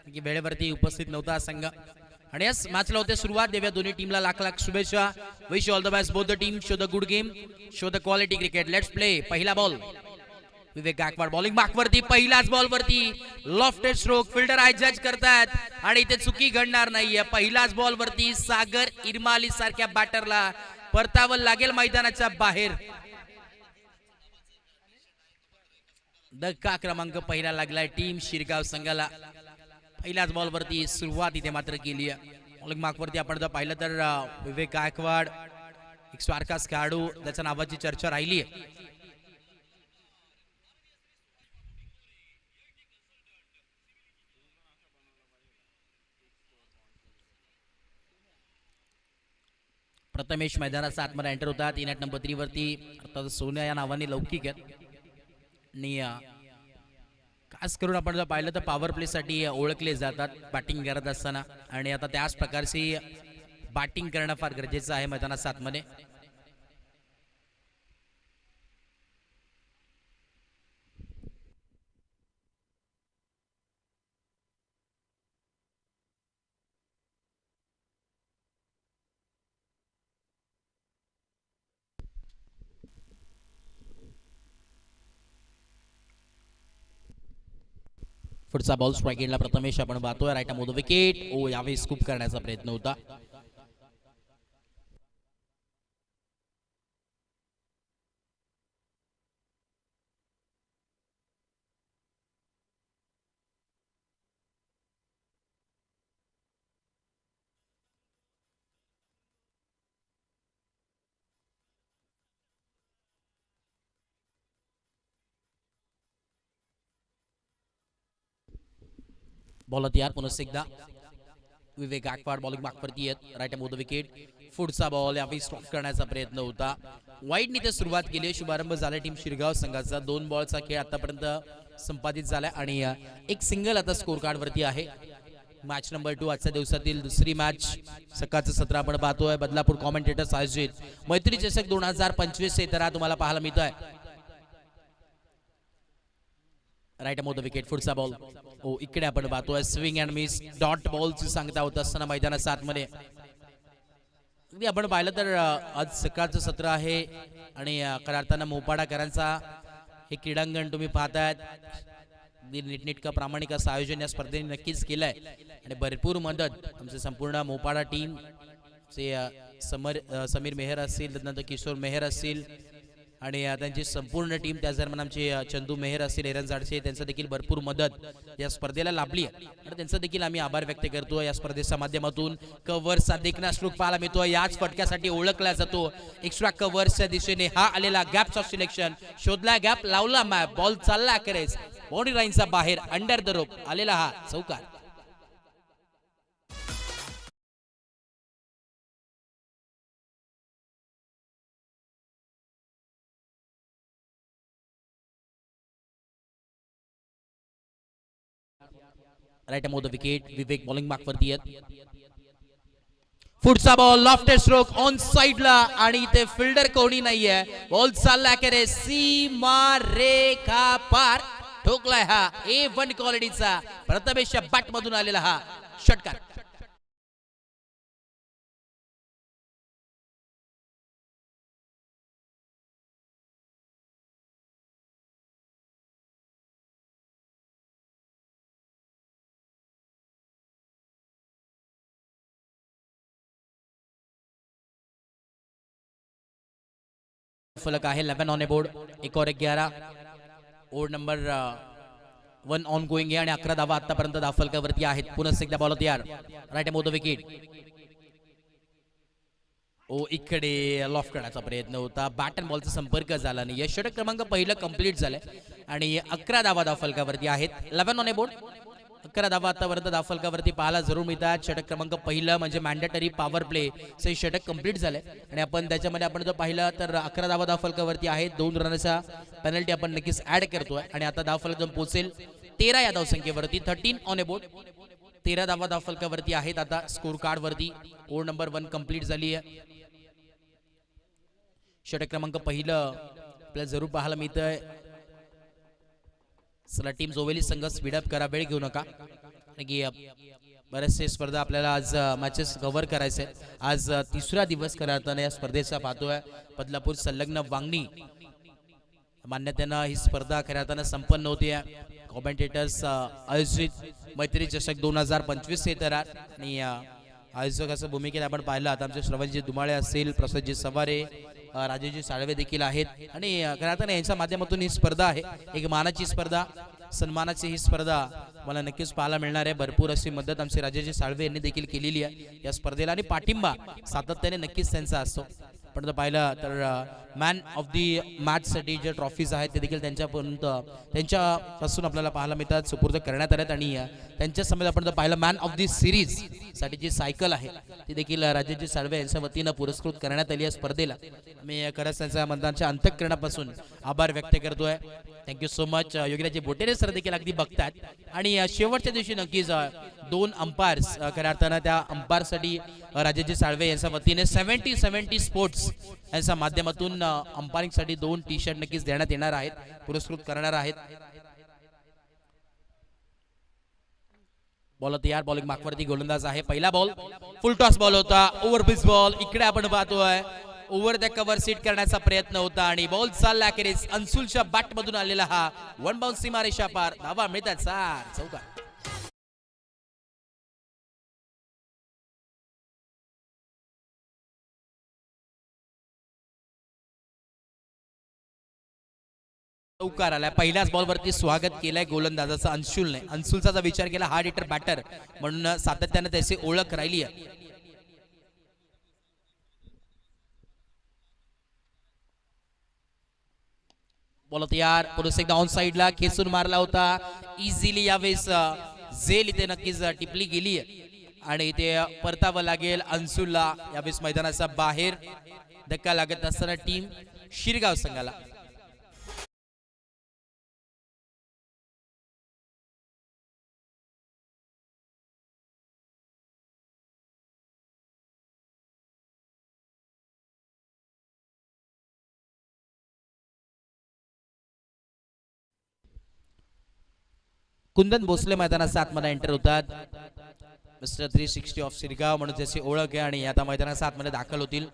की वेळेवरती उपस्थित नव्हता संघ आणि यस मॅचला होते सुरुवात. देऊया दोन्ही टीमला लाख लाख शुभेच्छा. Wish all the best both the team. Show the good game, show the quality cricket. Let's play. पहिला बॉल विवेक गायकवाड बॉलिंग मार्कवरती. पहिलाच बॉल वरती लॉफ्टेड स्ट्रोक. फिल्डर आय जज करतात आणि इथे चुकी घडणार नाहीये. पहिलाच बॉल वरती सागर इरमाली सारख्या बॅटरला परतावं लागेल मैदानाच्या बाहेर. धक्का क्रमांक पहिला लागलाय टीम शिरगाव संघाला. पहिल्याच बॉल वरती सुरुवात इथे मात्र केली आहे. बॉलिंग मार्कवरती आपण जर पाहिलं तर विवेक गायकवाड एक स्वारखास खेळाडू त्याच्या नावाची चर्चा राहिली आहे. प्रथमेश मैदानाचा आतमध्ये एंटर होतात. 3 नंबर 3 वरती अर्थात सोन्या या नावाने लौकिक आहेत आणि खास करून आपण जर पाहिलं तर पॉवर प्ले साठी ओळखले जातात बॅटिंग करत असताना आणि आता त्याच प्रकारची बॅटिंग करणं फार गरजेचं आहे मैदानाच्या आतमध्ये. पुढचा बॉल स्ट्राईक एंडला प्रथमेश आपण पाहतोय. राईट मोद विकेट. ओ यावेळी स्कूप करण्याचा प्रयत्न होता. बॉल तयार पुन्हा एकदा विवेक गायकवाड बॉलिंग मार्कवरती आहेत. राईट मोद विकेट. पुढचा बॉल यावेळी स्टॉप करण्याचा प्रयत्न होता. वाईडनी ते सुरुवात केली. शुभारंभ झाला टीम शिरगाव संघाचा. 2 बॉलचा खेळ आतापर्यंत संपादित झालाय आणि एक सिंगल आता स्कोर कार्ड वरती आहे. मॅच नंबर 2 आजच्या दिवसातील दुसरी मॅच सकाळचं सत्र आपण पाहतोय. बदलापूर कॉमेंटेटर्स आयोजित मैत्री चषक 2025 इतरा तुम्हाला पाहायला मिळत आहे. राईट मोद विकेट. पुढचा बॉल ओ इकडे आपण पाहतोय स्विंग अँड मिस डॉट बॉलची सांगता होत असताना मैदानाच्या आतमध्ये अगदी आपण पाहिलं तर आज सकाळचं सत्र आहे आणि खऱ्या अर्थानं मोपाडाकरांचा हे क्रीडांगण तुम्ही पाहतायत. नीटनेटका प्रामाणिक असं आयोजन या स्पर्धेने नक्कीच केलंय आणि भरपूर मदत आमचे संपूर्ण मोपाडा टीम समीर मेहर असतील, त्यानंतर किशोर मेहर असतील आणि त्यांची संपूर्ण टीम, त्याच दरम्यान आमचे चंदू मेहर असतील, एरन जाडसे, त्यांचं देखील भरपूर मदत या स्पर्धेला लाभली आहे आणि त्यांचा देखील आम्ही आभार व्यक्त करतो. या स्पर्धेच्या माध्यमातून कव्हरचा देखना स्ट्रोक पाहायला मिळतो. याच फटक्यासाठी ओळखला जातो. एक्स्ट्रा कव्हरच्या दिशेने हा आलेला गॅप्स ऑफ सिलेक्शन शोधला, गॅप लावला, मॅप बॉल चालला करेस बाउंड्री लाईनचा बाहेर अंडर द रोप आलेला हा चौकार. राईट मोद विकेट. विवेक बॉलिंग मार्कवरती आहेत. पुढचा बॉल लॉफ्टेड स्ट्रोक ऑन साइडला आणि इथे फिल्डर कोणी नाहीये. बॉल चालला करे सीमा रेखा पार ठोकलाय हा A1 क्वालिटीचा प्रथमेशच्या बॅट मधून आलेला हा षटकार. फलक आहे 11 ऑन ए बोर्ड. 1 और 11 ओव्हर नंबर 1 ऑन गोइंग आहे आणि 11 धावा आतापर्यंत धावफलकावरती आहेत. पुन्हा एकदा बॉल तयार. राईट मोद विकेट. ओ इकडे लॉफ्ट करण्याचा प्रयत्न होता. बॅट अँड बॉलचा संपर्क झाला नाही. यश षटक क्रमांक पहिलं कंप्लीट झालंय आणि 11 धावा धावफलकावरती आहेत. 11 ऑन ए बोर्ड. 11 धावा आतापर्यंत धावफलकावरती पाहायला जरूर मिळतात. षटक क्रमांक पहिलं म्हणजे मॅन्डेटरी पॉवर प्ले चे षटक कंप्लीट झाले आणि आपण त्याच्यामध्ये आपण जर पाहिलं तर 11 धावा धावफलकावरती आहेत. 2 रनचा पेनल्टी आपण नक्कीच ऍड करतोय आणि आता धावफलक पोहोचेल 13 या धावसंख्येवरती. 13 ऑन ए बोर्ड. 13 धावा धावफलकावरती आहेत आता स्कोर कार्ड वरती. ओव्हर नंबर 1 कंप्लीट झाली आहे. षटक क्रमांक पहिलं आपल्याला जरूर पाहायला मिळतंय. चला टीम जोवेली संघ स्पीडअप करा, वेळ घेऊ नका. की बरेचसे स्पर्धा आपल्याला आज मॅचेस कव्हर करायचे आहेत. आज तिसरा दिवस खऱ्या अर्थाने या स्पर्धेचा पाहतोय. बदलापूर संलग्न वांगणी मान्यतेनं ही स्पर्धा खऱ्या अर्थानं संपन्न होती आहे. कॉमेंटेटर्स आयोजित मैत्री चषक 2025 हे तर आणि आयोजकाच्या भूमिकेत आपण पाहिलं आता आमचे श्रवणजी दुमाळे असतील, प्रसादजी सवारे, राजेशजी साळवे देखील आहेत आणि खऱ्या अर्थाने यांच्या माध्यमातून ही स्पर्धा आहे एक मानाची स्पर्धा, सन्मानाची ही स्पर्धा मला नक्कीच पाहायला मिळणार आहे. भरपूर अशी मदत आमचे राजेशजी साळवे यांनी देखील केलेली आहे या स्पर्धेला आणि पाठिंबा सातत्याने नक्कीच त्यांचा असतो. पण पाहिलं तर मॅन ऑफ दी मॅचसाठी जे ट्रॉफीज आहेत ते देखील त्यांच्यापासून आपल्याला पाहायला मिळतात, सुपूर्द करण्यात आल्यात आणि त्यांच्या समोर आपण पाहिलं मॅन ऑफ दी सिरीज साठी जी सायकल आहे ती देखील राजेशजी साळवे यांच्या वतीनं पुरस्कृत करण्यात आली आहे स्पर्धेला. मी खरंच त्यांच्या मतदानाच्या अंतःकरणापासून आभार व्यक्त करतोय. Thank you so much. Yogiraje Botere sir देखील अगदी बघतात आणि शेवटच्या दिवशी नक्कीच 2 अंपायर्स खऱ्या अर्थानं त्या अंपायरसाठी राजेशजी साळवे यांच्या वतीने 70 स्पोर्ट्स यांच्या माध्यमातून अंपायरिंगसाठी 2 टी-शर्ट नक्कीच देण्यात येणार आहेत, पुरस्कृत करणार आहेत. बॉल तयार, बॉलिंग मार्कवरती गोलंदाज आहे. पहिला बॉल फुल टॉस बॉल होता, ओव्हरपिच बॉल. इकडे आपण पाहतोय ओव्हर द कव्हर सीट करण्याचा प्रयत्न होता आणि बॉल चालला अखेरीस अंशुलच्या बॅट मधून आलेला हा 1 बाउन्स सीमारेषा पार. धावा मिळतात 4 चौकार. चौकार आलाय. पहिल्याच बॉलवरती स्वागत केलंय गोलंदाजाचं अंशुलने. अंशुलचा जर विचार केला हार्ड हिटर बॅटर म्हणून सातत्याने त्याची ओळख राहिली आहे. बॉल तयार, पुरुष एकदा ऑन साइडला खेचून मारला होता इझिली. यावेळेस झेल इथे नक्कीच टिपली गेली आहे आणि इथे परतावं लागेल अंशुलला. यावेळेस मैदानाचा बाहेर धक्का लागत असताना टीम शिरगाव संघाला. कुंदन भोसले मैदानाच्या आतमध्ये एंटर होतात. मिस्टर 360 ऑफ शिरगाव म्हणून त्याची ओळख आहे आणि आता मैदानाच्या आतमध्ये दाखल होतील.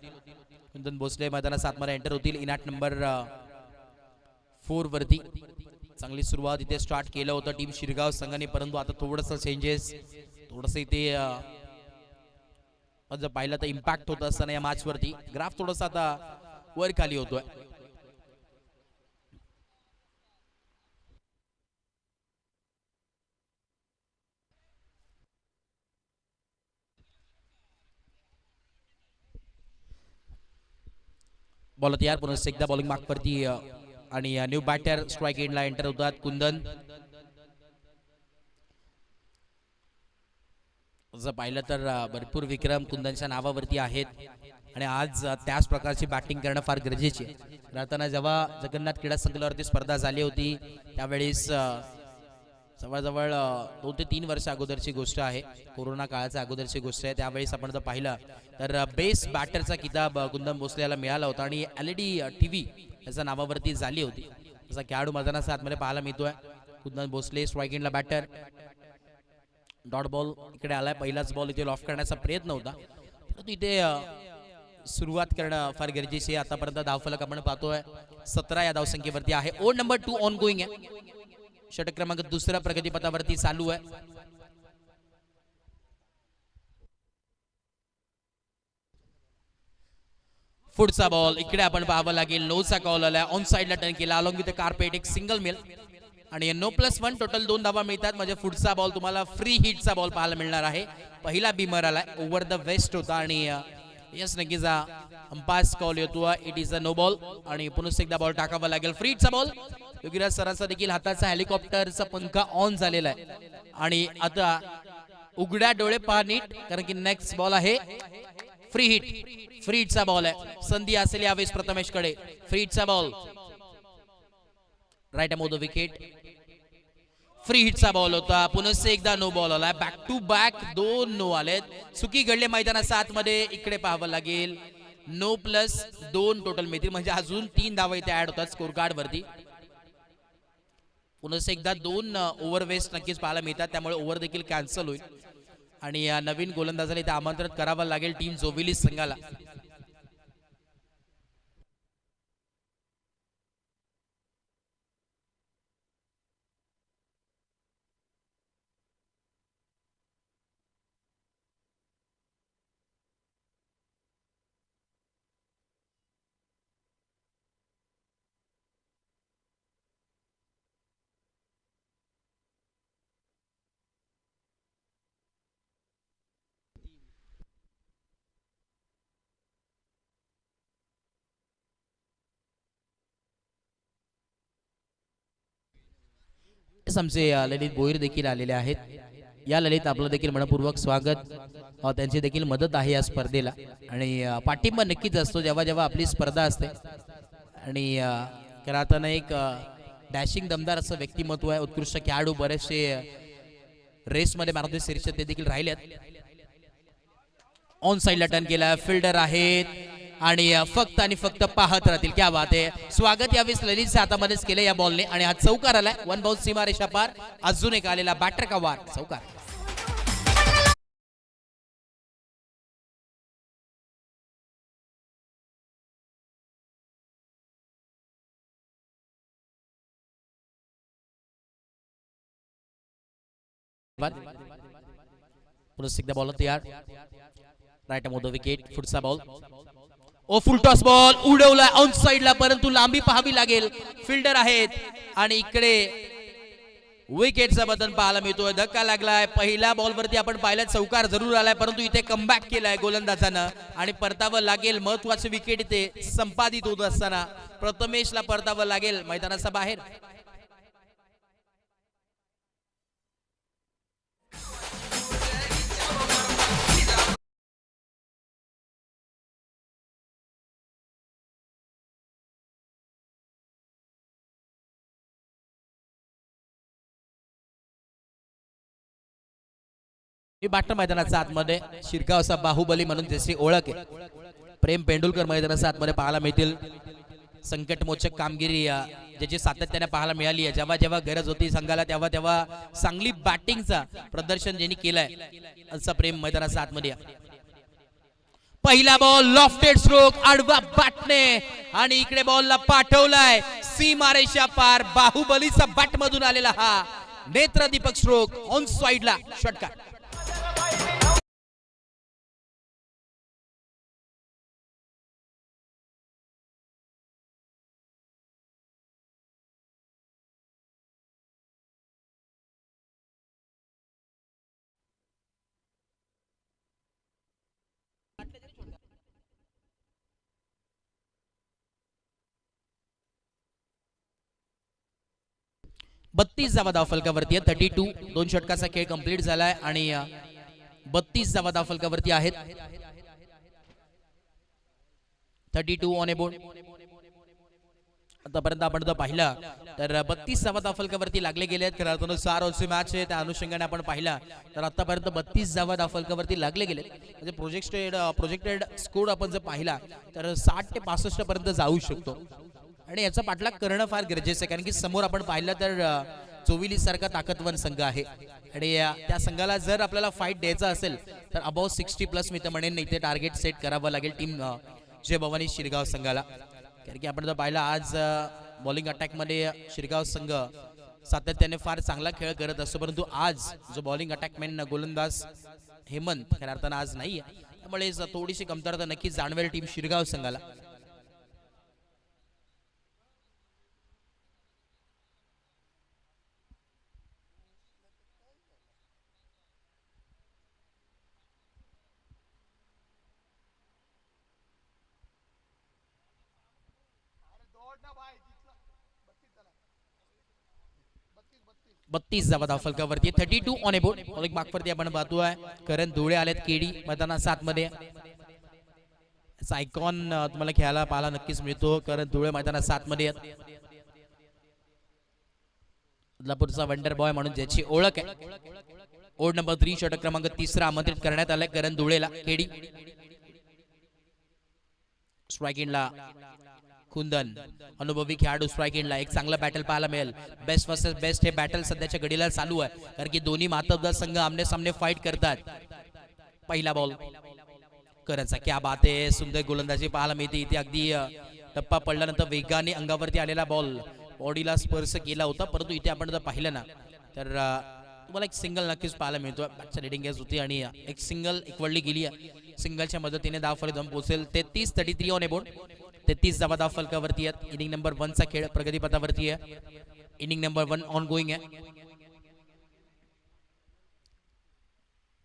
कुंदन भोसले मैदानाच्या आतमध्ये एंटर होतील इनाट नंबर 4 वरती. चांगली सुरुवात इथे स्टार्ट केलं होतं टीम शिरगाव संघाने, परंतु आता थोडंसं चेंजेस, थोडंसं इथे जर पाहिलं तर इम्पॅक्ट होत असताना या मॅच वरती ग्राफ थोडासा आता वर खाली होतोय. बॉल तयार, पुन्हा एकदा बॉलिंग मार्कवरती आणि न्यू बॅटर स्ट्राइक एंडला एंटर होतात कुंदन. जर पाहिलं तर भरपूर विक्रम कुंदनच्या नावावरती आहेत आणि आज त्याच प्रकारची बॅटिंग करणं फार गरजेची आहे. राहताना जेव्हा जगन्नाथ क्रीडा संकुलावरती स्पर्धा झाली होती त्यावेळेस जवळजवळ 2 ते 3 वर्ष अगोदरची गोष्ट आहे, कोरोना काळाच्या अगोदरची गोष्ट आहे. त्यावेळेस आपण जर पाहिलं तर बेस्ट बॅटरचा किताब कुंदन भोसले याला मिळाला होता आणि LED TV याच्या नावावरती झाली होती. असा खेळाडू मैदानाच्या आतमध्ये पाहायला मिळतोय. कुंदन भोसले स्ट्राइक एंडला बॅटर. डॉट बॉल इकडे आलाय. पहिलाच बॉल इथे लॉफ करण्याचा प्रयत्न होता, परंतु इथे सुरुवात करणं फार गरजेची आहे. आतापर्यंत धावफलक आपण पाहतोय 17 या धावसंख्येवरती आहे. ओव्हर नंबर 2 ऑन गोईंग आहे. षटक क्रमांक 2 प्रगतीपथावरती चालू आहे. पुढचा बॉल इकडे आपण पाहावं लागेल. नोचा कॉल आला, ऑन साइडला टर्न केला अलॉंग विथ कार्पेट. एक सिंगल मिल आणि नो +1 टोटल 2 धावा मिळतात. म्हणजे पुढचा बॉल तुम्हाला फ्री हिटचा बॉल पाहायला मिळणार आहे. पहिला बीमर आलाय, ओव्हर द वेस्ट होता आणि यस नक्कीच अंपायर्स कॉल येतो. It is a no ball आणि पुन्हा एकदा बॉल टाकावा लागेल. फ्री हिटचा बॉल. योगीराज सरांचा देखील हाताचा हेलिकॉप्टरचा पंखा ऑन झालेला आहे आणि आता उघड्या डोळे पहा नीट, कारण की नेक्स्ट बॉल आहे फ्री हिट. फ्री हिटचा बॉल आहे. संधी असेल यावेळेस प्रथमेश कडे. फ्री हिटचा ball right Amod wicket. Free हिटचा बॉल होता. पुन्हा एकदा नो बॉल आला. बॅक टू बॅक 2 नो आलेत. चुकी घडले मैदानाच्या आतमध्ये. इकडे पाहावं लागेल. नो +2 टोटल मिळतील म्हणजे अजून 3 धावा इथे ऍड होतात स्कोर कार्ड वरती. पुन्हा एकदा 2 ओव्हर वेस्ट नक्कीच पाहायला मिळतात, त्यामुळे ओव्हर देखील कॅन्सल होईल आणि या नवीन गोलंदाजाला इथे आमंत्रित करावं लागेल टीम जोविलीस संघाला. आमचे ललित बोईर देखील आलेले आहेत. या ललित आपलं देखील मनपूर्वक स्वागत. त्यांची देखील मदत आहे या स्पर्धेला आणि पाठिंबा नक्कीच असतो जेव्हा जेव्हा आपली स्पर्धा असते. आणि खरं एक डॅशिंग दमदार असं व्यक्तिमत्व आहे, उत्कृष्ट खेळाडू, बरेचसे रेसमध्ये मॅन ऑफ द सिरीजचे ते देखील राहिलेत. ऑन साइडला टर्न केला, फिल्डर आहेत आणि फक्त आणि फक्त पाहत राहतील. क्या बात आहे. स्वागत यावेळेस ललितच्या हातामध्येच केले या बॉलने आणि हा चौकार आलाय. 1 बाउन्स सीमारेषा पार. अजून एक आलेला बॅटर का वार, चौकार. पुन्हा एकदा बॉल तयार. राईट मोद विकेट. पुढचा बॉल ओ फुल टॉस बॉल उडवला ऑन साइडला, परंतु लांबी पाहावी लागेल. फिल्डर आहेत आणि इकडे विकेटचा बदल पाहायला मिळतोय. धक्का लागलाय. पहिल्या बॉल वरती आपण पाहिलं चौकार जरूर आलाय, परंतु इथे कमबॅक केलाय गोलंदाजानं आणि परतावं लागेल. महत्वाचे विकेट इथे संपादित होत असताना प्रथमेशला परतावं लागेल मैदानाच्या बाहेर. 72 मैदानाच्या आतमध्ये शिरगाव असा बाहुबली म्हणून ज्याची ओळख आहे. प्रेम पेंडुलकर मैदानाच्या आतमध्ये पाहायला मिळतील. संकटमोचक कामगिरी ज्याची सातत्याने पाहायला मिळाली आहे. जेव्हा जेव्हा गरज होती संघाला तेव्हा तेव्हा चांगली बॅटिंगचा प्रदर्शन ज्यांनी केलंय असं प्रेम मैदानाच्या आतमध्ये. पहिला बॉल लॉफ्टेड स्ट्रोक आडवा बॅटने आणि इकडे बॉलला पाठवलाय सीमारेषा पार. बाहुबलीचा बॅट मधून आलेला हा नेत्रदीपक स्ट्रोक ऑन साइडला षटकार. बत्तीस धावा धावफलकावरती आहे. 32. 2 षटकाचा खेळ कंप्लीट झालाय आणि 32 धावा धावफलकावरती आहेत. 32 ऑन ए बोर्ड. आतापर्यंत आपण जर पाहिला तर 32 धावा धावफलकावरती लागले गेले आहेत. खरं तर 4 ओव्हरची मॅच आहे, त्या अनुषंगाने आपण पाहिला तर आतापर्यंत 32 धावा धावफलकावरती लागले गेले. म्हणजे प्रोजेक्टेड स्कोर आपण जर पाहिला तर 60 ते 65 पर्यंत जाऊ शकतो आणि याचा पाठलाग करणं फार गरजेचं आहे. कारण की समोर आपण पाहिलं तर जोविलीस सारखा ताकदवान संघ आहे आणि त्या संघाला जर आपल्याला फाईट द्यायचा असेल तर अबाव 60+ मी तर म्हणेन इथे टार्गेट सेट करावं लागेल टीम जय भवानी शिरगाव संघाला. कारण की आपण जर पाहिलं आज बॉलिंग अटॅकमध्ये शिरगाव संघ सातत्याने फार चांगला खेळ करत असतो, परंतु आज जो बॉलिंग अटॅकमॅन गोलंदाज हेमंत खऱ्या अर्थानं आज नाही आहे, त्यामुळे थोडीशी कमतरता नक्कीच जाणवेल टीम शिरगाव संघाला. बत्तीस धावा धावफलकावरती 32 ऑन ए बोर्ड. बॉलिंग मार्कवरती आपण पाहतोय करण धुळे आलेत. केडी मैदानात 7 मध्ये आयकॉन तुम्हाला खेळायला पाहायला नक्कीच मिळतो. करण धुळे मैदानात 7 मध्ये बदलापूरचा वंडर बॉय म्हणून ज्याची ओळख आहे. ओढ नंबर 3 षटक क्रमांक 3 आमंत्रित करण्यात आलाय करण धुळेला. केडी स्ट्रायकिंगला कुंदन, अनुभवी खेळाडू स्ट्रायकिंगला. एक चांगलं बॅटल पाहायला मिळेल. बेस्ट वर्सेस बेस्ट हे बॅटल सध्याच्या घडीला चालू आहे, कारण की दोन्ही मातब्बर संघ आमने सामने फाईट करतात. पहिला बॉल करणचा, क्या बात आहे, सुंदर गोलंदाजी पाहायला मिळते इथे. अगदी टप्पा पडल्यानंतर वेगाने अंगावरती आलेला बॉल बॉडीला स्पर्श केला होता, परंतु इथे आपण जर पाहिलं ना तर तुम्हाला एक सिंगल नक्कीच पाहायला मिळतो. बॅटच्या रिडिंग गेस होती आणि एक सिंगल इक्वडली गेली आहे. सिंगलच्या मदतीने धाव फलक जाऊन पोहोचेल. 33 ऑन बोर्ड. 33 धावा धाव फलकावरती आहेत. इनिंग नंबर 1 चा खेळ प्रगतीपथावरती आहे. इनिंग नंबर 1 ऑन गोईंग आहे.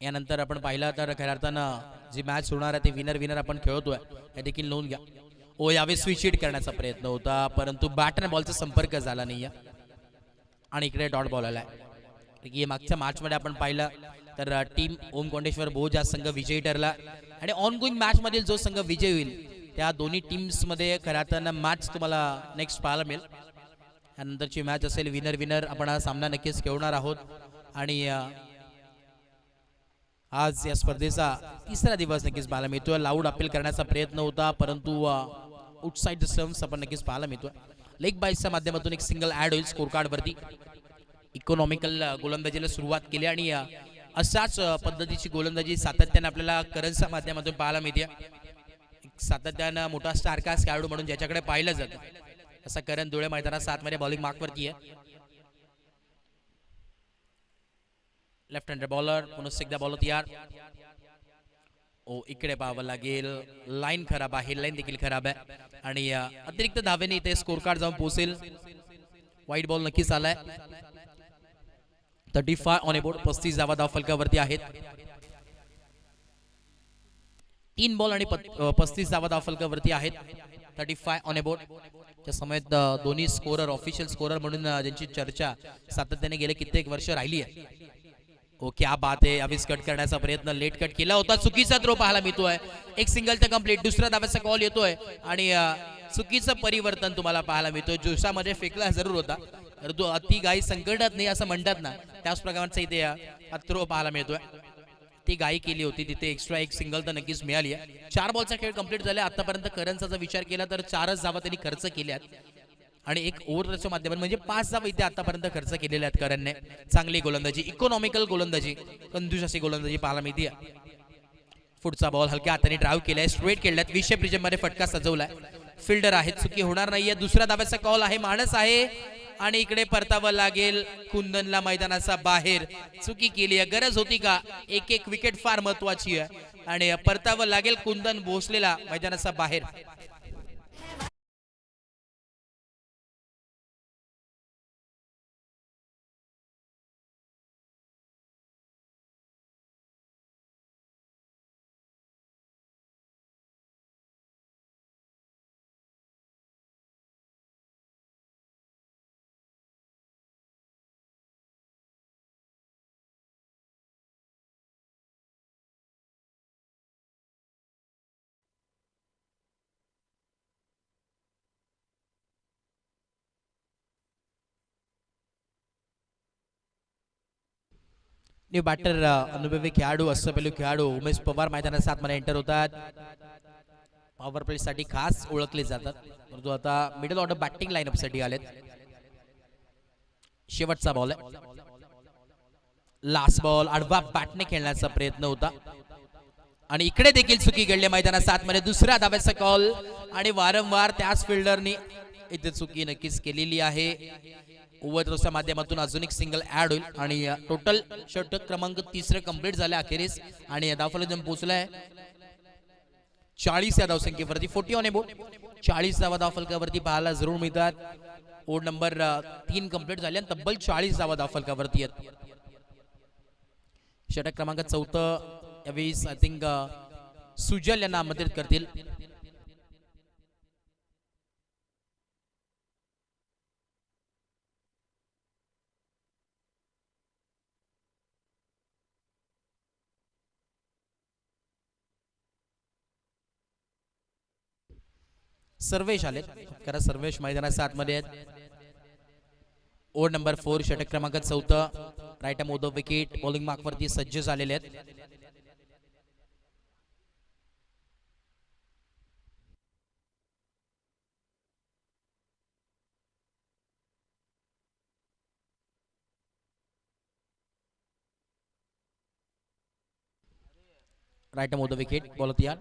यानंतर आपण पाहिलं तर खऱ्या अर्थानं जी मॅच होणार आहे ती विनर आपण खेळतोय हे देखील नोंद घ्या. ओ यावेळी स्विच हिट करण्याचा प्रयत्न होता, परंतु बॅट आणि बॉलचा संपर्क झाला नाही आणि इकडे डॉट बॉल आलाय. मागच्या मॅचमध्ये आपण पाहिलं तर टीम ओम कोंडेश्वर भोज हा संघ विजयी ठरला आणि ऑन गोईंग मॅच मधील जो संघ विजयी होईल त्या दोन्ही टीम्स मध्ये खऱ्या अर्थानं मॅच तुम्हाला नेक्स्ट पाहायला मिळेल. यानंतरची मॅच असेल विनर आपण हा सामना नक्कीच खेळणार आहोत. आणि आज या स्पर्धेचा तिसरा दिवस नक्कीच पाहायला मिळतोय. लाऊड अपील करण्याचा प्रयत्न होता, परंतु आउटसाइड स्टंप्स आपण नक्कीच पाहायला मिळतोय. लेग बाईसच्या माध्यमातून एक सिंगल ऍड होईल स्कोर कार्ड वरती. इकॉनॉमिकल गोलंदाजीला सुरुवात केली आणि अशाच पद्धतीची गोलंदाजी सातत्याने आपल्याला करन्सच्या माध्यमातून पाहायला मिळते. सातत्यानं मोठा स्टारकास्ट खेळाडू म्हणून ज्याच्याकडे पाहिलं जातं असा करण धुळे मैदानात 7 मध्ये बॉलिंग मार्कवरती आहे. लेफ्ट हँडेड बॉलर पुन्हा एकदा बॉलर तयार. ओ इकडे पाहावं लागेल, लाईन खराब आहे, लाईन देखील खराब आहे आणि अतिरिक्त धावेने इथे स्कोर कार्ड जाऊन पोहोचेल. वाईट बॉल नक्कीच आलाय. 35 ऑन बोर्ड. 35 धावा धाव फलकावरती आहेत. 3 बॉल आणि 35 धावा धाव फलकावरती आहेत. 35 ऑन बोर्ड. त्या समेत दोन्ही स्कोरर ऑफिशियल स्कोरर म्हणून ज्यांची चर्चा सातत्याने गेले कित्येक वर्ष राहिली आहे. ओ क्या बात आहे, अभिस कट करण्याचा प्रयत्न लेट कट केला होता, चुकीचा थ्रो पाहायला मिळतोय. एक सिंगल तर कंप्लीट. दुसऱ्या धाव्याचा कॉल येतोय आणि चुकीचं परिवर्तन तुम्हाला पाहायला मिळतोय. जोशामध्ये फेकला जरूर होता, तर तो अति गाई संकटात नाही असं म्हणतात ना, त्याच प्रकारचा इथे थ्रो पाहायला मिळतोय. ती गाई केली होती तिथे. एक्स्ट्रा एक सिंगल तर नक्कीच मिळाली आहे. 4 बॉलचा खेळ कंप्लीट झाला. आतापर्यंत करन्सचा जर विचार केला तर 4च धावा त्यांनी खर्च केल्यात आणि एक ओव्हरच्या माध्यमातून म्हणजे 5 धावा इथे आतापर्यंत खर्च केलेल्या आहेत करणने. चांगली गोलंदाजी, इकॉनॉमिकल गोलंदाजी, कंजूस अशी गोलंदाजी पाहायला मिळते. पुढचा बॉल हलक्या हाताने ड्राईव्ह केलाय, स्ट्रेट केल्यात. 20 प्रिजम मध्ये फटका सजवलाय. फिल्डर आहे, चुकी होणार नाहीये. दुसऱ्या धाव्याचा कॉल आहे, माणस आहे आणि इकडे परतावं लागेल कुंदनला मैदानाचा बाहेर. चुकी केली आहे, गरज होती का? एक विकेट फार महत्वाची आहे आणि परतावं लागेल कुंदन भोसलेला मैदानाचा बाहेर. न्यू बॅटर अनुभवी खेळाडू अष्टपैलू खेळाडू उमेश पवार मैदानात 7 मध्ये एंटर होतात. पॉवर प्ले साठी खास ओळखले जातात, परंतु आता मिडल ऑर्डर बॅटिंग लाईनअप साठी आलेत. शेवटचा बॉल आहे, लास्ट बॉल. आडवा बॅटने खेळण्याचा प्रयत्न होता आणि इकडे देखील चुकी घडली मैदानात 7 मध्ये. दुसऱ्या धाव्याचा कॉल आणि वारंवार त्याच फिल्डरनी इथे चुकी नक्कीच केलेली आहे. ओव्हरथ्रोच्या माध्यमातून अजून एक सिंगल ऍड होईल आणि टोटल षटक क्रमांक 3 कंप्लीट झाले अखेरीस आणि धावफलक जम पोहोचलाय 40 या धावसंख्येवरती. 40 ऑन बोर्ड. 40 धावा धावफलकावरती पाहायला जरूर मिळतात. ओव्हर नंबर 3 कंप्लीट झाले आणि तब्बल 40 धावा धावफलकावरती आहेत. षटक क्रमांक 4 यावेळी आय थिंक सुजल यांना आमंत्रित करतील. सर्वेश आले, कारण सर्वेश मैदानाच्या आतमध्ये आहेत. ओव्हर नंबर 4 षटक क्रमांक 4 राईट मोदो विकेट बॉलिंग मार्क वरती सज्ज झालेले आहेत. Right of the wicket. Ball तयार.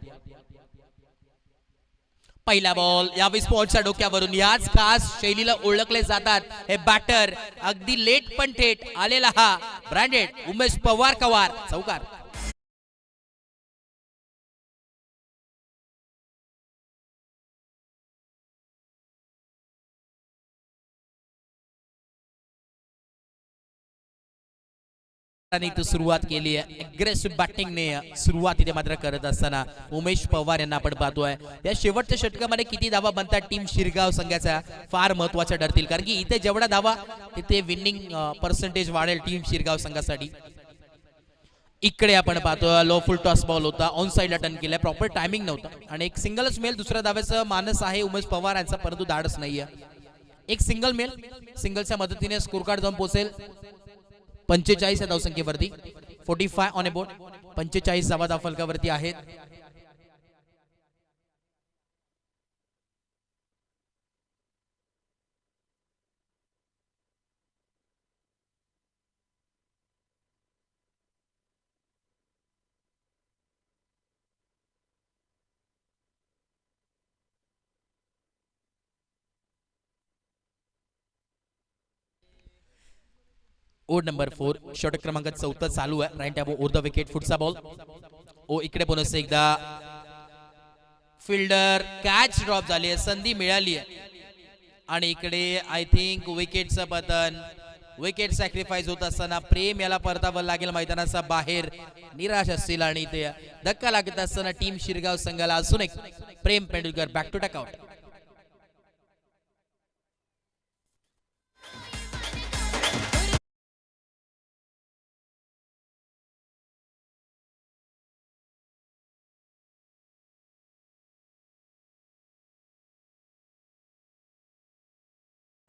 पहिला बॉल यावेळी स्पॉटच्या डोक्यावरून याच खास शैलीला ओळखले जातात हे बॅटर. अगदी लेट पण थेट आलेला हा ब्रँडेड उमेश पवार कवार चौकार. सुरुवात केली आहे अग्रेसिव्ह बॅटिंगने सुरुवात इथे मात्र करत असताना उमेश पवार यांना आपण पाहतोय. या शेवटच्या षटकामध्ये किती धावा बनतात टीम शिरगाव संघाचा फार महत्वाच्या ठरतील, कारण की इथे जेवढा धावा तिथे विनिंग पर्सेंटेज वाढेल टीम शिरगाव संघासाठी. इकडे आपण पाहतो लो फुल टॉस बॉल होता, ऑन साइडला टर्न केलाय, प्रॉपर टायमिंग नव्हता आणि एक सिंगलच मेल. दुसऱ्या धाव्याचं मानस आहे उमेश पवार यांचा, परंतु धाडस नाहीये. एक सिंगल मेल, सिंगलच्या मदतीने स्कोर कार्ड जाऊन पोहोचेल 45 या धावसंख्येवरती. 45 ऑन अ बोर्ड. 45 धावा धावफलकावरती आहेत. ओड नंबर 4 षटक क्रमांक 14 चालू आहे. Right tab over the wicket. फुटचा बॉल. ओ इकडे पुन्हा एकदा फिल्डर कॅच ड्रॉप झाली आहे, संधी मिळाली आहे आणि इकडे आय थिंक विकेटचं पतन, विकेट सॅक्रिफाईस होत असताना प्रेम याला परतावं लागेल मैदानाचा बाहेर. निराश असतील आणि ते धक्का लागत असताना टीम शिरगाव संघाला अजून एक प्रेम Pendharkar back to tack out.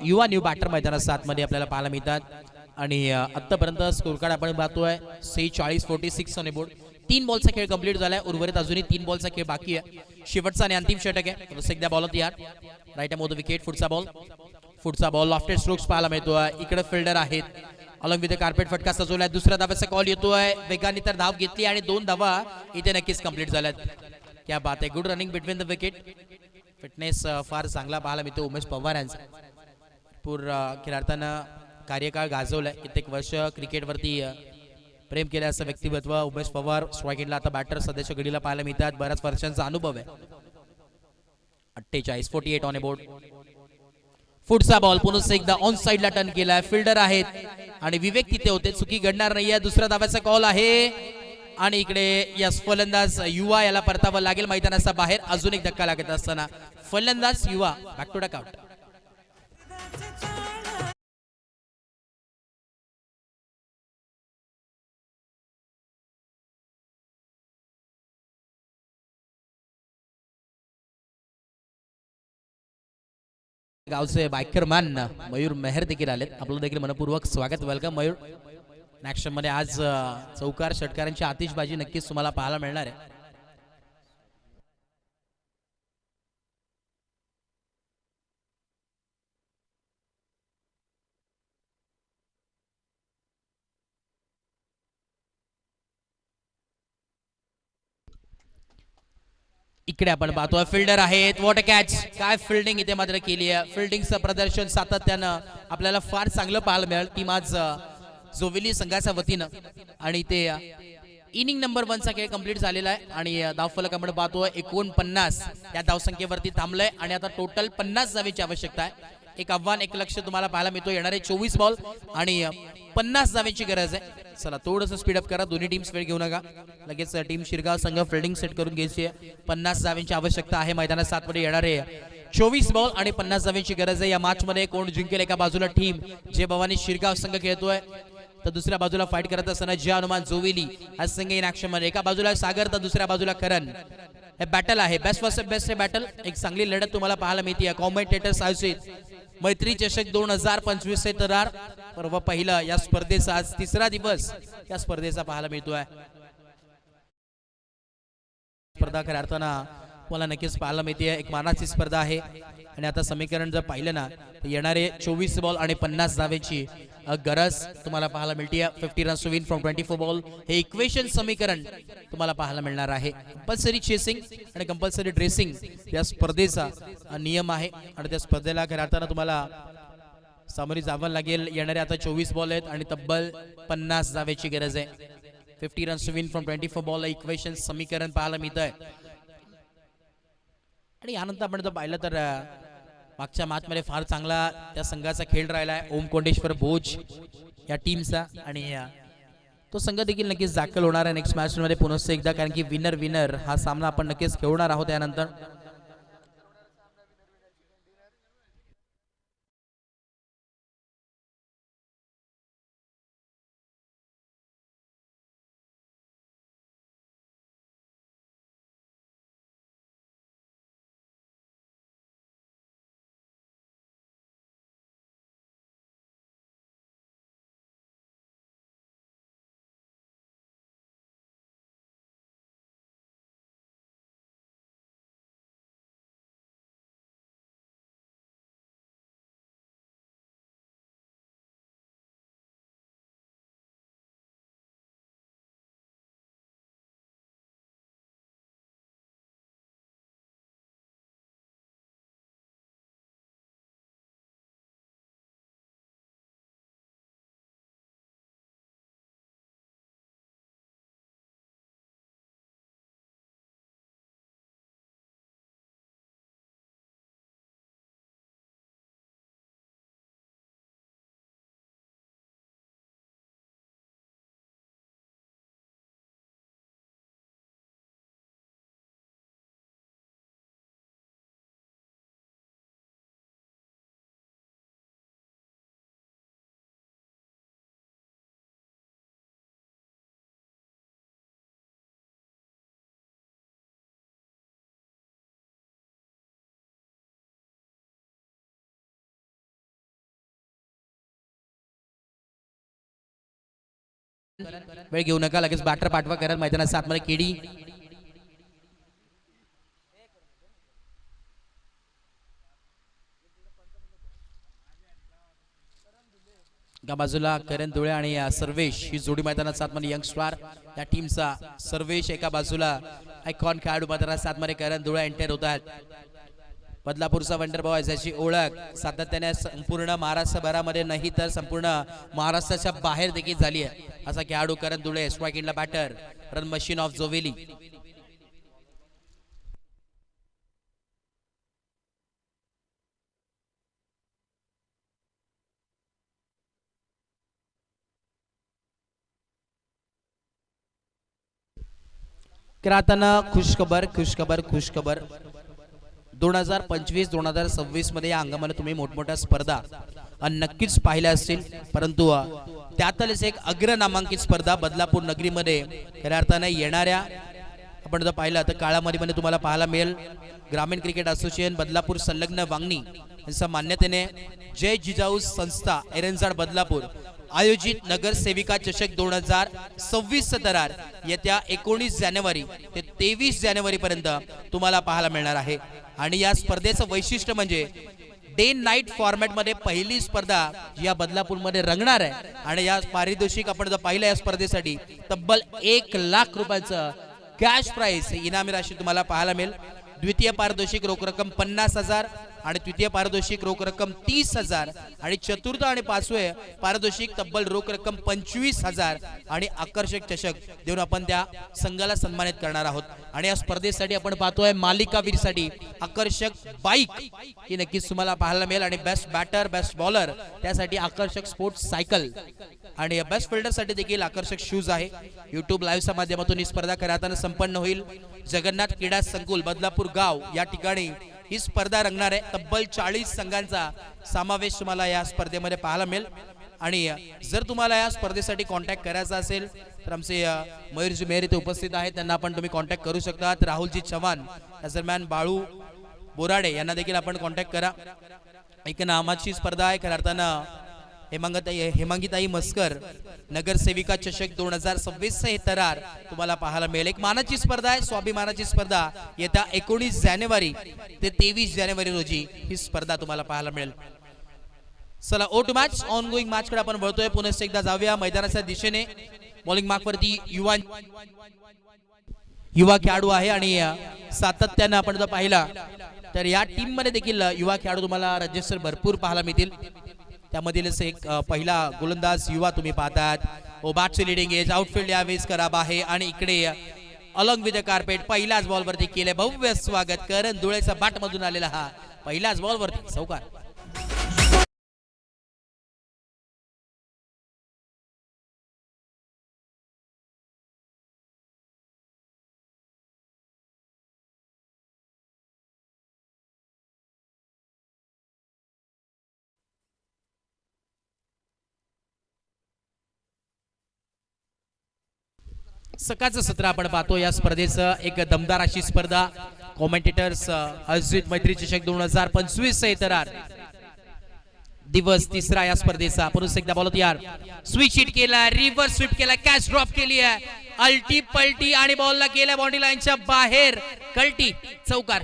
युवा न्यू बॅटर मैदानात आतमध्ये आपल्याला पाहायला मिळतात आणि आतापर्यंत स्कोर कार्ड आपण पाहतोय 46-46 ऑन बोर्ड. 3 बॉलचा खेळ कंप्लीट झालाय, उर्वरित अजूनही 3 बॉलचा खेळ बाकी आहे. शेवटचा आणि अंतिम षटक आहे. एकदा बॉल तयार. Right of the wicket. फुटचा बॉल. फुटचा बॉल लॉफ्टेड स्ट्रोक्स पाहायला मिळतोय. इकडे फिल्डर आहेत अलॉंग विथ कार्पेट फटका सजवलाय. दुसऱ्या धाव्याचा कॉल येतोय. वेगाने तर धाव घेतली आणि 2 धावा इथे नक्कीच कंप्लीट झाल्यात. क्या बात आहे. Good running between the wicket. Fitness फार चांगला पाहायला मिळतो उमेश पवार यांचा. खेळाडूंना कार्यकाळ गाजवलाय. कित्येक वर्ष क्रिकेटवरती प्रेम केलं असं व्यक्तिमत्व उमेश पवार. स्ट्रायकिंगला आता बॅटर सध्याच्या घडीला पाहायला मिळतात. बऱ्याच वर्षांचा अनुभव आहे. 48 ऑन बोर्ड. फुटचा बॉल पुन्हा एकदा ऑन साइडला टर्न केलाय. फिल्डर आहेत आणि विवेक तिथे होते, चुकी घडणार नाहीये. दुसऱ्या धाव्याचा कॉल आहे आणि इकडे यस फलंदाज युवा याला परतावं लागेल मैदानाचा बाहेर. अजून एक धक्का लागत असताना फलंदाज युवा बॅक टू टॅक आउट. गावचे बायकर मॅन मयूर मेहर देखील आलेत. आपलं देखील मनपूर्वक स्वागत. वेलकम मयूर. ऍक्शन मध्ये आज चौकार षटकारांची आतिषबाजी नक्कीच तुम्हाला पाहायला मिळणार आहे. इकडे आपण पाहतोय फिल्डर आहेत. What a catch. काय फिल्डिंग इथे मात्र केली आहे. फिल्डिंगचं प्रदर्शन सातत्यानं आपल्याला फार चांगलं पाहायला मिळेल टीम आज जोविली संघाच्या वतीनं. आणि ते इनिंग नंबर 1 चा खेळ कंप्लीट झालेला आहे आणि धावफलक आपण पाहतोय 49 या धावसंख्येवरती थांबलंय आणि आता टोटल 50 धावेची आवश्यकता आहे. एक आव्हान, एक लक्ष तुम्हाला पाहायला मिळतो. येणारे 24 बॉल आणि 50 धावेची गरज आहे. चला थोडंसं स्पीडअप करा. दोन्ही टीम्स वेळ घेऊ नका. लगेच टीम शिरगाव संघ फिल्डिंग सेट करून घ्यायची आहे. 50 धावेची आवश्यकता आहे. मैदानात 7 मध्ये येणारे 24 बॉल आणि 50 धावेची गरज आहे. या मॅच मध्ये कोण जिंकेल? एका बाजूला टीम जे भवानी शिरगाव संघ खेळतोय, तर दुसऱ्या बाजूला फाईट करत असताना जे हनुमान जोविली हा संघ इन ऍक्शन मध्ये. एका बाजूला सागर तर दुसऱ्या बाजूला करण. हे बॅटल आहे, बेस्ट वर्सेस बेस्ट हे बॅटल. एक चांगली लढत तुम्हाला पाहायला मिळते. कॉमेंटेटर्स आयोजित मैत्री चषक 2025 चे तरार पर्व पहिलं या स्पर्धेचा आज 3रा दिवस या स्पर्धेचा पाहायला मिळतोय. स्पर्धा खऱ्या अर्थानं मला नक्कीच पाहायला मिळते. एक मानाची स्पर्धा आहे आणि आता समीकरण जर पाहिलं ना तर येणारे 24 बॉल आणि 50 धावेची गरज तुम्हाला पाहायला मिळते. 50 runs to win from 24 ball हे इक्वेशन समीकरण तुम्हाला पाहायला मिळणार आहे. कंपल्सरी चेसिंग आणि कंपल्सरी ड्रेसिंग या स्पर्धेचा नियम आहे आणि त्या स्पर्धेला खऱ्या अर्थानं तुम्हाला सामोरी जावं लागेल. येणारे आता 24 बॉल आहेत आणि तब्बल 50 धावेची गरज आहे. 50 runs to win from 24 ball equation समीकरण पाहायला मिळत आहे. आणि यानंतर आपण जर पाहिलं तर मागच्या मॅच मध्ये फार चांगला त्या संघाचा खेळ राहिला आहे ओम कोंडेश्वर भोज या टीमचा आणि तो संघ देखील नक्कीच दाखल होणार आहे नेक्स्ट मॅच मध्ये पुनश्च एकदा, कारण की विनर विनर हा सामना आपण नक्कीच खेळणार आहोत. यानंतर वेळ घेऊ नका, लगेच बॅटर पाठवा करत मैदानाच्या आतमध्ये केडी एका बाजूला करण धुळे आणि सर्वेश ही जोडी मैदानाच्या आतमध्ये यंग स्टार या टीमचा सर्वेश एका बाजूला आयकॉन खेळाडू मैदानाच्या आतमध्ये करण धुळे एंटर होत आहेत. बदलापूरचा वंडर बॉय ज्याची ओळख सातत्याने संपूर्ण महाराष्ट्रभरामध्ये नाही तर संपूर्ण महाराष्ट्राच्या बाहेर देखील झाली आहे असा खेळाडू करण धुळे. स्ट्रायकिंगला batter run machine of Joveli. कराताना खुशखबर खुशखबर खुशखबर 2025-2026 मध्ये या अंगामध्ये तुम्ही मोठमोठ्या स्पर्धा नक्कीच पाहिल्या असतील, परंतु त्यातच एक अग्र नामांकित स्पर्धा बदलापूर नगरीमध्ये खऱ्या अर्थाने येणाऱ्या आपण जर पाहिलं तर काळामध्ये तुम्हाला पाहायला मिळेल. ग्रामीण क्रिकेट असोसिएशन बदलापूर संलग्न वांगणी यांच्या मान्यतेने जय जिजाऊ संस्था एरंजाड बदलापूर आयोजित नगरसेविका चषक 2026 दरार येत्या 19 जानेवारी ते 23 जानेवारी पर्यंत तुम्हाला पाहायला मिळणार आहे. आणि या स्पर्धेचं वैशिष्ट्य म्हणजे डे नाईट फॉर्मॅट मध्ये पहिली स्पर्धा जी या बदलापूर मध्ये रंगणार आहे आणि या पारितोषिक आपण जर पाहिलं या स्पर्धेसाठी तब्बल 1 लाख रुपयाचं कॅश प्राइस इनामी राशी तुम्हाला पाहायला मिळेल. द्वितीय पारितोषिक रोख रक्कम 50,000 आणि तृतीय पारितोषिक रोख रक्कम 30,000 आणि चतुर्थ आणि पाचवे पारितोषिक तब्बल रोख रक्कम 25,000 आणि आकर्षक चषक देऊन आपण त्या संघाला सन्मानित करणार आहोत. आणि या स्पर्धेसाठी आपण पाहतोय मालिकावीरसाठी आकर्षक बाईक ही नक्कीच तुम्हाला पाहायला मिळेल आणि बेस्ट बॅटर बेस्ट बॉलर त्यासाठी आकर्षक स्पोर्ट्स सायकल आणि बेस्ट फिल्डर साठी देखील आकर्षक शूज आहे. युट्यूब लाईव्हच्या माध्यमातून ही स्पर्धा खऱ्या अर्थाने संपन्न होईल. जगन्नाथ क्रीडा संकुल बदलापूर गाव या ठिकाणी ही स्पर्धा रंगणार आहे. तब्बल 40 संघांचा समावेश तुम्हाला या स्पर्धेमध्ये पाहायला मिळेल. आणि जर तुम्हाला या स्पर्धेसाठी कॉन्टॅक्ट करायचा असेल तर आमचे मयूरजी मेहर इथे उपस्थित आहेत, त्यांना आपण तुम्ही कॉन्टॅक्ट करू शकता. राहुलजी चव्हाण दरम्यान बाळू बोराडे यांना देखील आपण कॉन्टॅक्ट करा. एक नामाची स्पर्धा आहे खऱ्या अर्थानं हेमांगीताई मस्कर नगरसेविका चषक 2026 हे तरार तुम्हाला पाहायला मिळेल. एक मानाची स्पर्धा आहे, स्वाभिमानाची स्पर्धा. येत्या 19 जानेवारी ते 23 जानेवारी रोजी ही स्पर्धा तुम्हाला पाहायला मिळेल. चला oh to match ongoing match कडे आपण वळतोय. पुन्हा एकदा जाऊया मैदानाच्या दिशेने. बॉलिंग मार्क वरती युवा खेळाडू आहे आणि सातत्याने आपण जर पाहिला तर या टीम मध्ये देखील युवा खेळाडू तुम्हाला रजिस्टर भरपूर पाहायला मिळतील. त्यामधीलच एक पहिला गोलंदाज युवा तुम्ही पाहतात. ओबाटचे लीडिंग एज आउटफील्ड यावेळेस खराब आहे आणि इकडे अलॉंग विथ द कार्पेट पहिल्याच बॉल वरती केले भव्य स्वागत. करण धुळेचा बाट मधून आलेला हा पहिल्याच बॉल वरती चौकार. सकाळचं सत्र आपण पाहतो. या स्पर्धेचं एक दमदार अशी स्पर्धा. कॉमेंटेटर्स अजित मैत्री चषक 2025 हे तरार दिवस तिसरा या स्पर्धेचा. पुरुष एकदा बॉल यार स्विच हिट केला, रिव्हर्स स्वीप केला, कॅच ड्रॉप केली आहे, अल्टी पलटी आणि बॉलला केला बाउंड्री लाईनच्या बाहेर कल्टी चौकार.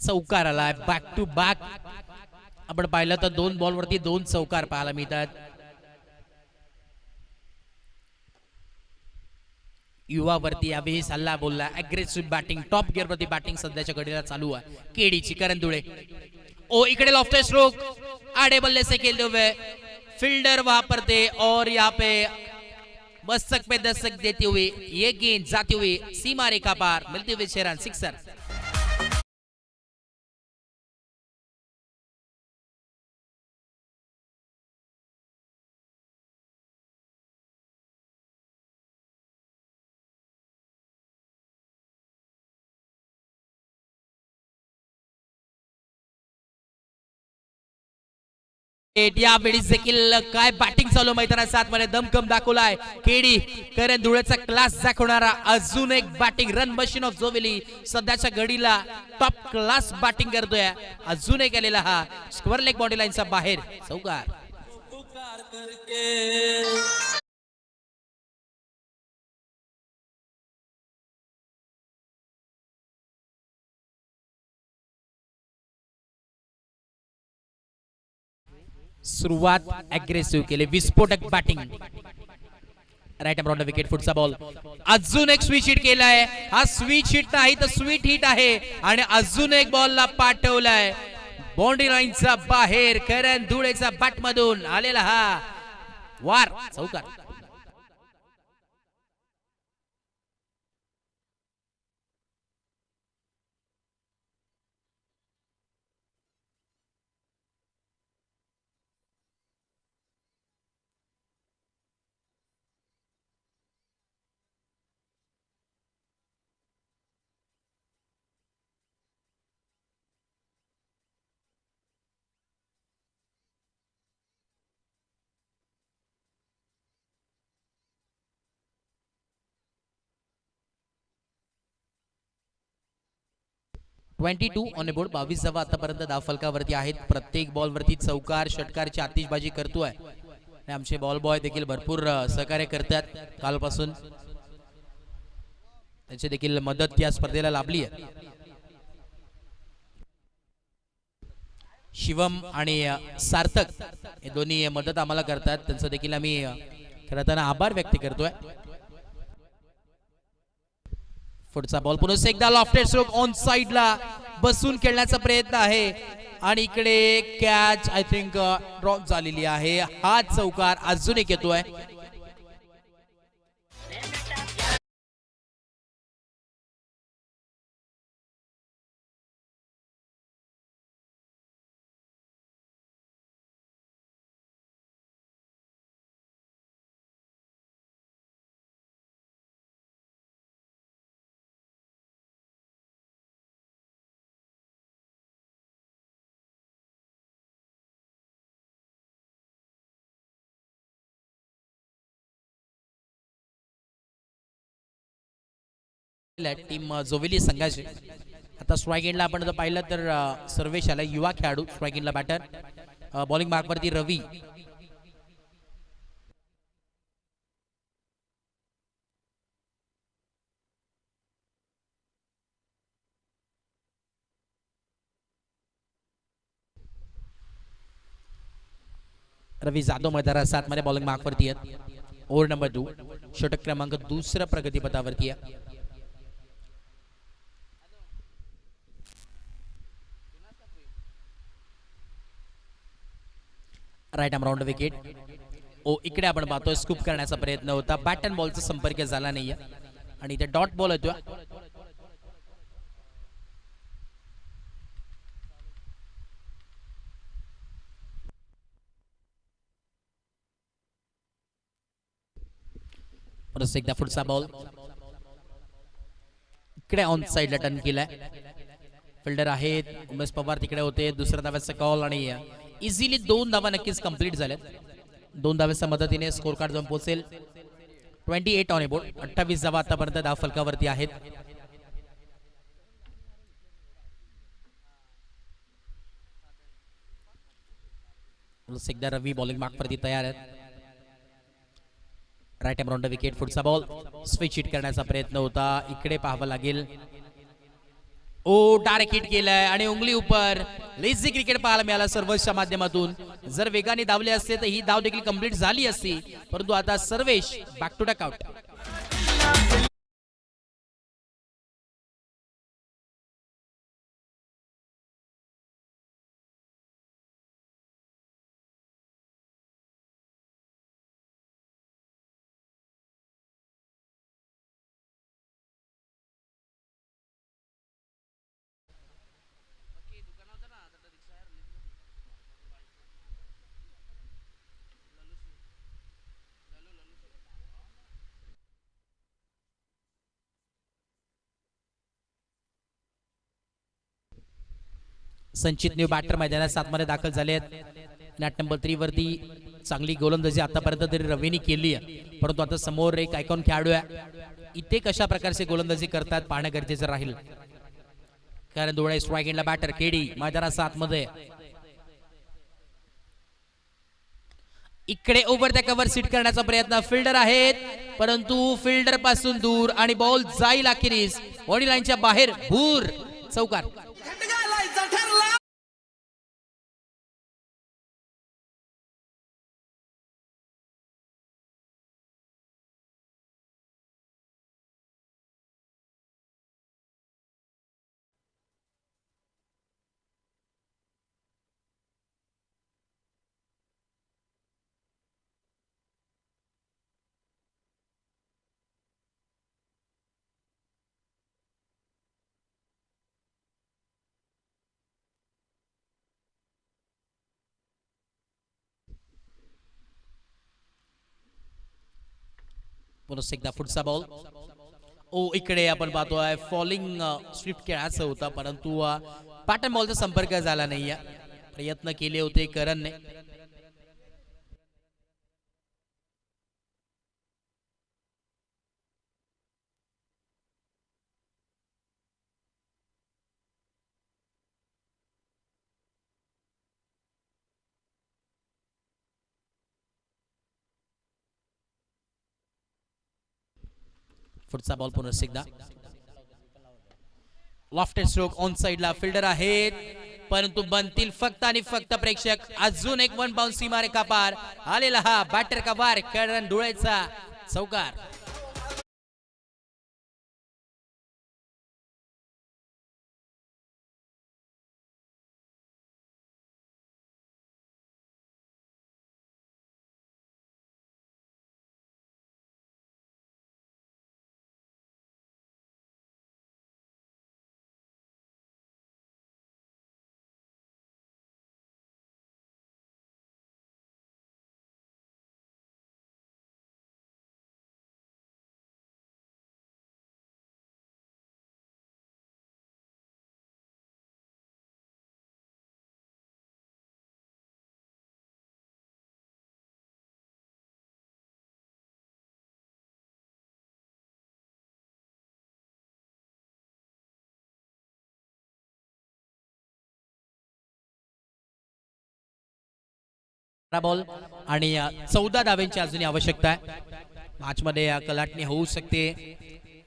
चौकार आलाय बॅक टू बॅक. आपण पाहिलं तर 2 बॉल वरती 2 चौकार पाहायला मिळतात. युवा वरती यावेळी सल्ला बोलला. अग्रेसिव्ह बॅटिंग, टॉप गिअर वरती बॅटिंग सध्याच्या घडीला चालू आहे केडीची. करण धुळे ओ इकडे लॉफ्टर स्ट्रोक आड़े बल्ले से खेलते हुए फील्डर वहां पर थे और यहाँ पे मस्तक पे दस्तक देते हुए ये गेंद जाती हुई सीमा रेखा पार मिलते हुए 6 रन सिक्सर. यावेळी देखील काय बॅटिंग चालू मैदानात. 7 मध्ये दमखम दाखवलाय केडी. करण धुळेचा क्लास दाखवणारा अजून एक batting run machine of Joveli सध्याच्या घडीला टॉप क्लास बॅटिंग करतोय. अजून एक आलेला हा स्क्वेअर लेग बाउंड्री लाईनचा बाहेर चौकार. सुरुवात अग्रेसिव्ह केली, विस्फोटक बॅटिंग. राईट अराउंड विकेट फुटचा बॉल. अजून एक स्विच हिट केलाय. हा स्विच हिट नाही तर स्वीट हिट आहे आणि अजून एक बॉलला पाठवलाय बाउंड्री लाईनचा बाहेर. करण धुळेचा बॅट मधून आलेला हा वार चौकार. 22 ऑन बोर्ड. 22 धावा आतापर्यंत धावफलकावरती आहेत. प्रत्येक बॉल वरती चौकार षटकारची आतिषबाजी करतोय. आमचे बॉल बॉय देखील भरपूर सहकार्य करतात कालपासून. त्यांची देखील मदत या स्पर्धेला लाभली आहे. शिवम आणि सार्थक हे दोन्ही मदत आम्हाला करतात. त्यांचं देखील आम्ही करताना आभार व्यक्त करतोय. पुढचा बॉल पुन्हा एकदा लॉफ्टेड स्ट्रोक ऑन साइडला बसून खेळण्याचा प्रयत्न आहे आणि इकडे कॅच आय थिंक ड्रॉप झालेली आहे. हा चौकार अजून एक येतोय. टीम जोविली संघाची. आता स्ट्राईक एंडला आपण जर पाहिलं तर सर्वेश आला, युवा खेळाडू स्ट्राईक एंडला बॅटर. बॉलिंग मार्कवरती रवी. रवी जाधव मैदानात 7 मध्ये बॉलिंग मार्कवरती आहेत. ओव्हर नंबर 2, षटक क्रमांक 2 प्रगतीपथावरती आहे. Right arm round wicket. इकडे आपण पाहतोय स्कूप करण्याचा प्रयत्न होता, बॅट अँड बॉलचा संपर्क झाला नाहीये आणि इथे डॉट बॉल होतो. परत एकदा पुढचा बॉल इकडे ऑन साइडला टर्न केलाय. फिल्डर आहेत उमेश पवार तिकडे होते. दुसऱ्या धाव्याचा कॉल आणि इझिली 2 धावा नक्कीच कंप्लीट झाल्यात. 2 धाव्याच्या मदतीने स्कोर कार्ड जाऊन पोहोचेल. 28 ऑन बोर्ड. 28 धावा आतापर्यंत धाव फलकावरती आहेत. एकदा रवी बॉलिंग मार्कवरती तयार आहेत. Right arm round wicket. पुढचा बॉल स्विच हिट करण्याचा प्रयत्न होता, इकडे पाहावं लागेल. डायरेक्ट हिट केलाय आणि उंगली उपर. लेझी क्रिकेट पाहायला मिळाला सर्वेशच्या माध्यमातून. जर वेगाने धावले असते तर ही धाव देखील कंप्लीट झाली असती, परंतु आता Sarvesh back to duck out. Sanchit new batter मैदानात 7 मध्ये दाखल झाले आहेत. नॅट नंबर 3 वरती चांगली गोलंदाजी आतापर्यंत तरी रवीने केली आहे, परंतु आता समोर एक आयकॉन खेळाडू आहे. इथे कशा प्रकारचे गोलंदाजी करतात पाहणं गरजेचं राहील. कारण डोळे स्ट्राईक एंडला बॅटर केडी मैदानात 7 मध्ये. इकडे ओव्हर द कव्हर सीट करण्याचा प्रयत्न. फिल्डर आहेत परंतु फिल्डर पासून दूर आणि बॉल जाईल अखेरीस बॉडी लाईनच्या बाहेर. भूर चौकार. पुन्हा एकदा पुढचा बॉल. इकडे आपण पाहतोय फॉलिंग स्विफ्ट खेळायचं होता, परंतु पॅटर्न बॉलचा संपर्क झाला नाहीये. प्रयत्न केले होते करणने. पुढचा बॉल पुन्हा एकदा. लॉफ्टेड स्ट्रोक ऑन साइडला. फिल्डर आहेत परंतु बनतील फक्त आणि फक्त प्रेक्षक. अजून एक 1 बाउन्स सीमारेखा पार. आलेला हा बॅटर का वार करण डोळ्याचा चौकार. बॉल आणि 14 धावांची अजूनही आवश्यकता आहे. मॅच मध्ये कलाटणी होऊ शकते.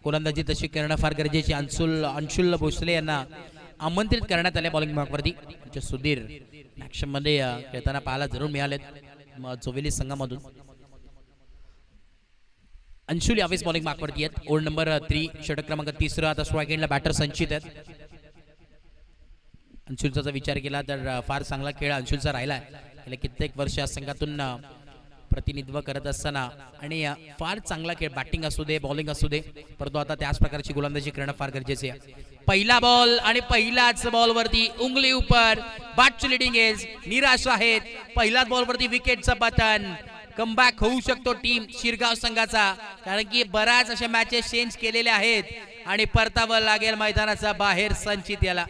गोलंदाजी तशी करणं फार गरजेची. अंशुल भोसले यांना आमंत्रित करण्यात आले बॉलिंग मार्कवरती. सुधीर ऍक्शन मध्ये खेळताना पाहायला जरूर मिळालेत जोवेली संघामधून. अंशुल यावेळेस बॉलिंग मार्कवरती आहेत. ओव्हर नंबर 3 षटक क्रमांक 3. आता स्ट्राईक एंडला बॅटर संचित आहेत. अंशुलचा विचार केला तर फार चांगला खेळ अंशुलचा राहिला आहे. गेल्या कित्येक वर्ष या संघातून प्रतिनिधित्व करत असताना आणि फार चांगला खेळ बॅटिंग असू दे बॉलिंग असू दे, परंतु आता त्याच प्रकारची गोलंदाजी करणं फार गरजेचे आहे. पहिला बॉल आणि पहिल्याच बॉल वरती उंगली उपर. बॅटची लिडिंग एज निराश आहेत. पहिल्याच बॉल वरती विकेटचं पतन. कमबॅक होऊ शकतो टीम शिरगाव संघाचा, कारण की बऱ्याच अशा मॅचेस चेंज केलेल्या आहेत आणि परतावं लागेल मैदानाचा बाहेर संचित याला.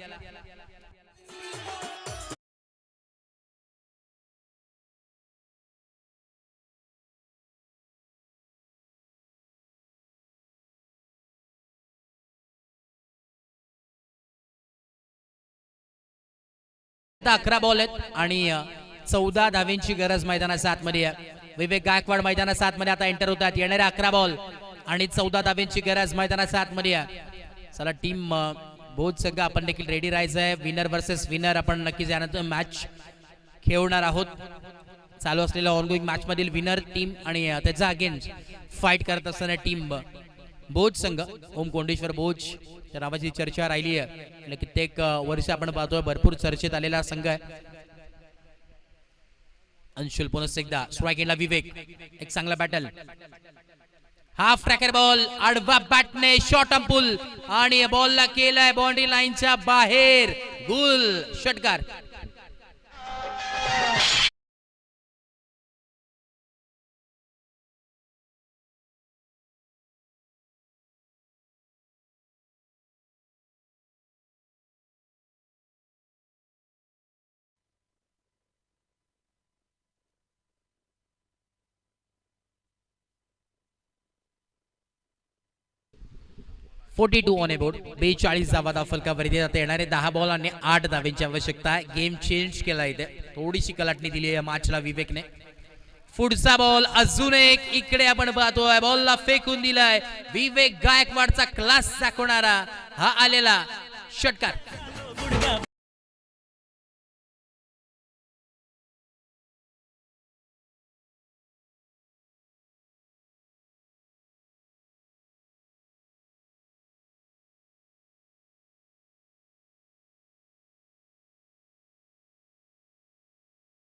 आता 11 बॉल आहेत आणि 14 धावांची गरज मैदानाच्या आतमध्ये आहे. विवेक गायकवाड मैदानाच्या आतमध्ये आता एंटर होतात. येणारे 11 बॉल आणि 14 धावांची गरज मैदानाच्या आतमध्ये आहे. चला टीम बहुत संघ आपण देखील रेडी राहायचं आहे. विनर वर्सेस विनर आपण नक्कीच यानंतर मॅच खेळणार आहोत. चालू असलेल्या ऑनगोईंग मॅच मधील विनर टीम आणि त्याचा अगेन्स्ट फाईट करत असताना टीम भोज संघ ओम कोंडेश्वर भोज त्या नावाची चर्चा राहिली आहे. कित्येक वर्ष आपण पाहतोय भरपूर चर्चेत आलेला संघ आहे. अंशुल पुन्हा एकदा स्ट्राईक एंडला विवेक. एक चांगला बॅटल. हाफ ट्रॅकर बॉल आडवा बॅटने शॉर्ट अंपुल आणि बॉलला केलाय बाउंड्री लाईनच्या बाहेर. गुल षटकार. On A board. 42 धावा फलकावरती आता येणारे 10 बॉल आणि 8 धावांची आवश्यकता आहे. गेम चेंज केला इथे. थोडीशी कलाटणी दिली आहे मॅचला विवेकने. पुढचा बॉल अजून एक इकडे आपण पाहतोय. बॉलला फेकून दिलाय. विवेक गायकवाडचा क्लास दाखवणारा हा आलेला षटकार.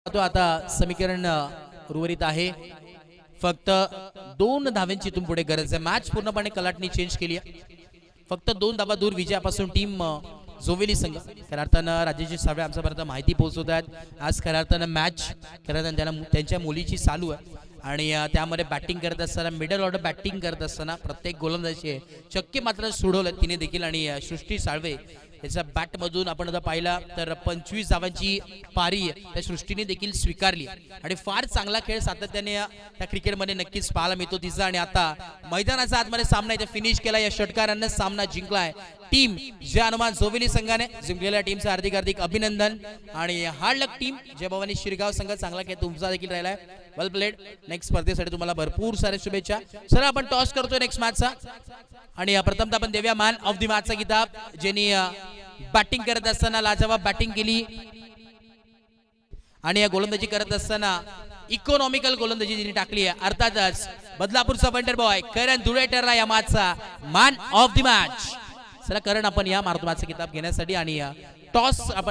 आता समीकरण उर्वरित आहे. फक्त 2 धावांची इथून पुढे गरज आहे. मॅच पूर्णपणे कलाटणी चेंज केली आहे. फक्त 2 धावा दूर विजयापासून टीम जोवेली संघ. खऱ्या अर्थानं राजेश साबळे आमच्यापर्यंत माहिती पोहोचवतात. आज खऱ्या अर्थानं मॅच खऱ्या अर्थानं त्यांच्या मुलीची चालू आहे आणि त्यामध्ये बॅटिंग करत असताना मिडल ऑर्डर बॅटिंग करत असताना प्रत्येक गोलंदाजी चक्के मात्र सोडवलं तिने देखील. आणि सृष्टी साळवे त्याच्या बॅट मधून आपण जर पाहिला तर 25 धावांची पारी त्या सृष्टीने देखील स्वीकारली आणि फार चांगला खेळ सातत्याने त्या क्रिकेटमध्ये नक्कीच पाहायला मिळतो तिचा. आणि आता मैदानाचा आतमध्ये सामना इथे फिनिश केला. या षटकारांना सामना जिंकलाय टीम जय हनुमान जोवेली संघाने. जिंकलेल्या टीमचं हार्दिक हार्दिक अभिनंदन. आणि हार्ड लक टीम जय भवानी शिरगाव संघ. चांगला खेळ तुमचा देखील राहिलाय. वेल प्लेड. नेक्स्ट स्पर्धेसाठी तुम्हाला भरपूर सारे शुभेच्छा. चला आपण टॉस करतोय नेक्स्ट मॅचचा आणि प्रथमतः आपण देऊया मॅन ऑफ द मॅचचा किताब, ज्यांनी बॅटिंग करत असताना लाजवाब बॅटिंग केली आणि या गोलंदाजी करत असताना इकॉनॉमिकल गोलंदाजी त्यांनी टाकली आहे. अर्थातच बदलापूरचा वंडर बॉय करण धुळे ठरला या मॅचचा मॅन ऑफ द मॅच. चला करण आपण या मारतो मॅचचा किताब घेण्यासाठी आणि टॉस आपण